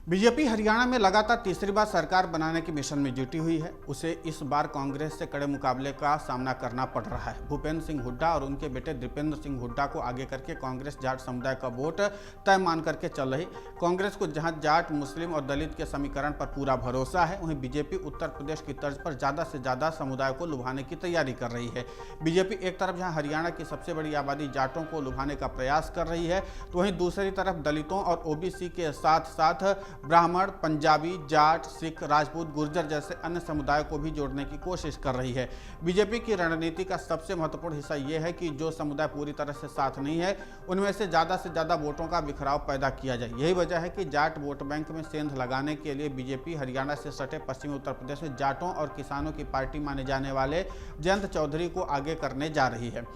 BJP Haryana में लगातार तीसरी बार सरकार बनाने के मिशन में जुटी हुई है। उसे इस बार कांग्रेस से कड़े मुकाबले का सामना करना पड़ रहा है। भूपेंद्र सिंह हुड्डा और उनके बेटे दीपेंद्र सिंह हुड्डा को आगे करके कांग्रेस जाट समुदाय का वोट तय मान करके चल रही। कांग्रेस को जहां जाट, मुस्लिम और दलित के समीकरण पर पूरा भरोसा है, वहीं बीजेपी उत्तर प्रदेश की तर्ज पर ज्यादा से ज्यादा समुदाय को लुभाने की तैयारी कर रही है। बीजेपी एक तरफ जहाँ हरियाणा की सबसे बड़ी आबादी जाटों को लुभाने का प्रयास कर रही है, तो वहीं दूसरी तरफ दलितों और ओबीसी के साथ साथ ब्राह्मण, पंजाबी, जाट, सिख, राजपूत, गुर्जर जैसे अन्य समुदायों को भी जोड़ने की कोशिश कर रही है। बीजेपी की रणनीति का सबसे महत्वपूर्ण हिस्सा यह है कि जो समुदाय पूरी तरह से साथ नहीं है, उनमें से ज़्यादा वोटों का बिखराव पैदा किया जाए। यही वजह है कि जाट वोट बैंक में सेंध लगाने के लिए बीजेपी हरियाणा से सटे पश्चिमी उत्तर प्रदेश में जाटों और किसानों की पार्टी माने जाने वाले जयंत चौधरी को आगे करने जा रही है।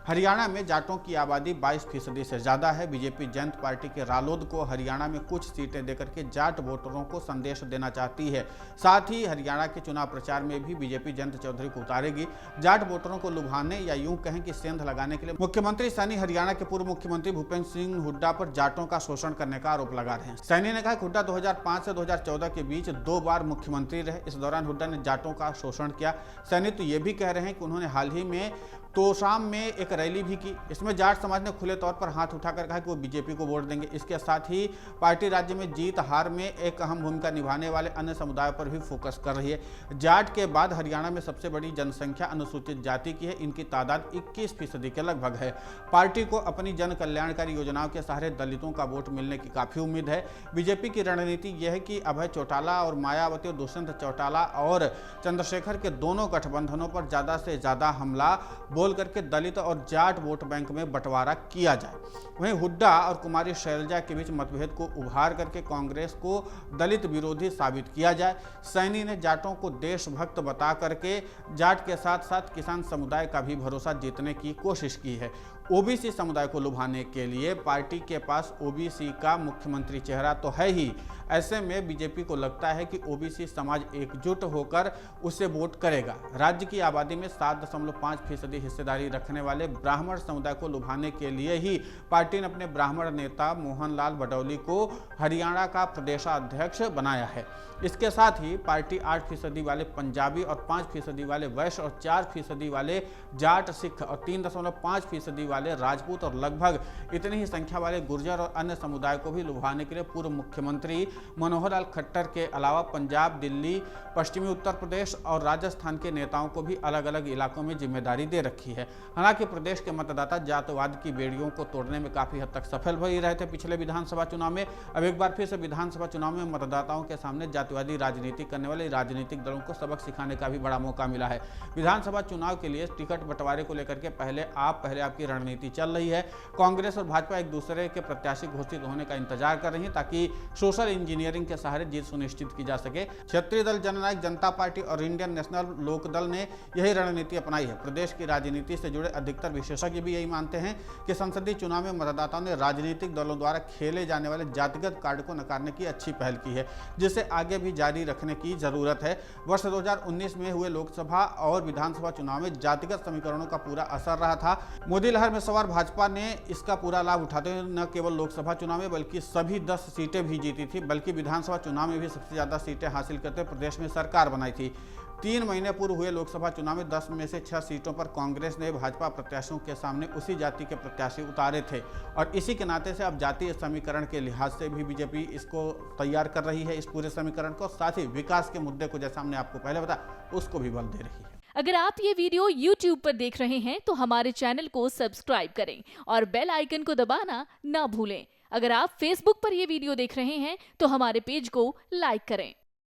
हरियाणा में जाटों की आबादी 22% से ज़्यादा है। बीजेपी जयंत पार्टी के रालोद को हरियाणा में कुछ सीटें देकर के जाट वोटरों को संदेश देना चाहती है। साथ ही हरियाणा के चुनाव प्रचार में भी बीजेपी जयंत चौधरी को उतारेगी। जाट वोटरों को लुभाने या यूं कहें कि सेंध लगाने के लिए मुख्यमंत्री सैनी हरियाणा के पूर्व मुख्यमंत्री भूपेंद्र सिंह हुड्डा पर जाटों का शोषण करने का आरोप लगा रहे हैं। सैनी ने कहा कि हुड्डा 2005 से 2014 के बीच 2 बार मुख्यमंत्री रहे। इस दौरान हुड्डा ने जाटों का शोषण किया। सैनी तो ये भी कह रहे हैं कि उन्होंने हाल ही में तोशाम में एक रैली भी की। इसमें जाट समाज ने खुले तौर पर हाथ उठाकर कहा कि वो बीजेपी को वोट देंगे। इसके साथ ही पार्टी राज्य में जीत हार में एक अहम भूमिका निभाने वाले अन्य समुदायों पर भी फोकस कर रही है। जाट के बाद हरियाणा में सबसे बड़ी जनसंख्या अनुसूचित जाति की है। इनकी तादाद 21% के लगभग है। पार्टी को अपनी जन कल्याणकारी योजनाओं के सहारे दलितों का वोट मिलने की काफी उम्मीद है। बीजेपी की रणनीति यह है कि अभय चौटाला और मायावती और दुष्यंत चौटाला और चंद्रशेखर के दोनों गठबंधनों पर ज्यादा से ज्यादा हमला बोल करके दलित और जाट वोट बैंक में बंटवारा किया जाए। वहीं हुड्डा और कुमारी शैलजा के बीच मतभेद को उभार करके कांग्रेस को दलित विरोधी साबित किया जाए। सैनी ने जाटों को देशभक्त बता करके जाट के साथ साथ किसान समुदाय का भी भरोसा जीतने की कोशिश की है। ओबीसी समुदाय को लुभाने के लिए पार्टी के पास ओबीसी का मुख्यमंत्री चेहरा तो है ही। ऐसे में बीजेपी को लगता है कि ओबीसी समाज एकजुट होकर उसे वोट करेगा। राज्य की आबादी में 7.5% हिस्सेदारी रखने वाले ब्राह्मण समुदाय को लुभाने के लिए ही पार्टी ने अपने ब्राह्मण नेता मोहनलाल बडौली को हरियाणा का प्रदेशाध्यक्ष बनाया है। इसके साथ ही पार्टी 8% वाले पंजाबी और 5% वाले वैश्य और 4% वाले जाट, सिख और 3.5% वाले राजपूत और लगभग इतनी ही संख्या वाले गुर्जर और अन्य समुदाय को भी लुभाने के लिए पूर्व मुख्यमंत्री मनोहर लाल खट्टर के अलावा पंजाब, दिल्ली, पश्चिमी उत्तर प्रदेश और राजस्थान के नेताओं को भी अलग अलग इलाकों में जिम्मेदारी दे रखी है। हालांकि प्रदेश के मतदाता जातवाद की बेड़ियों को तोड़ने में काफी हद तक सफल भी रहे थे पिछले विधानसभा चुनाव में। अब एक बार फिर से विधानसभा चुनाव में मतदाताओं के सामने जातिवादी राजनीति करने वाले राजनीतिक दलों को सबक सिखाने का भी बड़ा मौका मिला है। विधानसभा चुनाव के लिए टिकट बंटवारे को लेकर के पहले आपकी रणनीति चल रही है। कांग्रेस और भाजपा एक दूसरे के प्रत्याशी घोषित होने का इंतजार कर रही है ताकि सोशल इंजीनियरिंग के सहारे जीत सुनिश्चित की जा सके। क्षेत्रीय दल जननायक जनता पार्टी और इंडियन नेशनल लोक दल ने यही रणनीति अपनाई है। प्रदेश की राजनीति से जुड़े अधिकतर विशेषज्ञ भी यही मानते हैं कि संसदीय चुनाव में मतदाताओं ने राजनीतिक दलों द्वारा खेले जाने वाले जातिगत कार्ड को नकारने की अच्छी पहल की है, जिसे आगे भी जारी रखने की जरूरत है। वर्ष 2019 में हुए लोकसभा और विधानसभा चुनाव में जातिगत समीकरणों का पूरा असर रहा था। मोदी लहर में सवार भाजपा ने इसका पूरा लाभ उठाते हुए न केवल लोकसभा चुनाव में बल्कि सभी 10 सीटें भी जीती थी, बल्कि विधानसभा चुनाव में भी सबसे ज्यादा सीटें हासिल करते प्रदेश में सरकार बनाई थी। 3 महीने पूर्व हुए लोकसभा चुनाव में 10 में से 6 सीटों पर कांग्रेस ने भाजपा प्रत्याशियों के सामने उसी जाति के प्रत्याशी उतारे थे और इसी के नाते से अब जातीय समीकरण के लिहाज से भी बीजेपी इसको तैयार कर रही है, इस पूरे समीकरण को। साथ ही विकास के मुद्दे को जैसा हमने आपको पहले बताया उसको भी बल दे रही है। अगर आप ये वीडियो YouTube पर देख रहे हैं तो हमारे चैनल को सब्सक्राइब करें और बेल आइकन को दबाना ना भूलें। अगर आप Facebook पर ये वीडियो देख रहे हैं तो हमारे पेज को लाइक करें।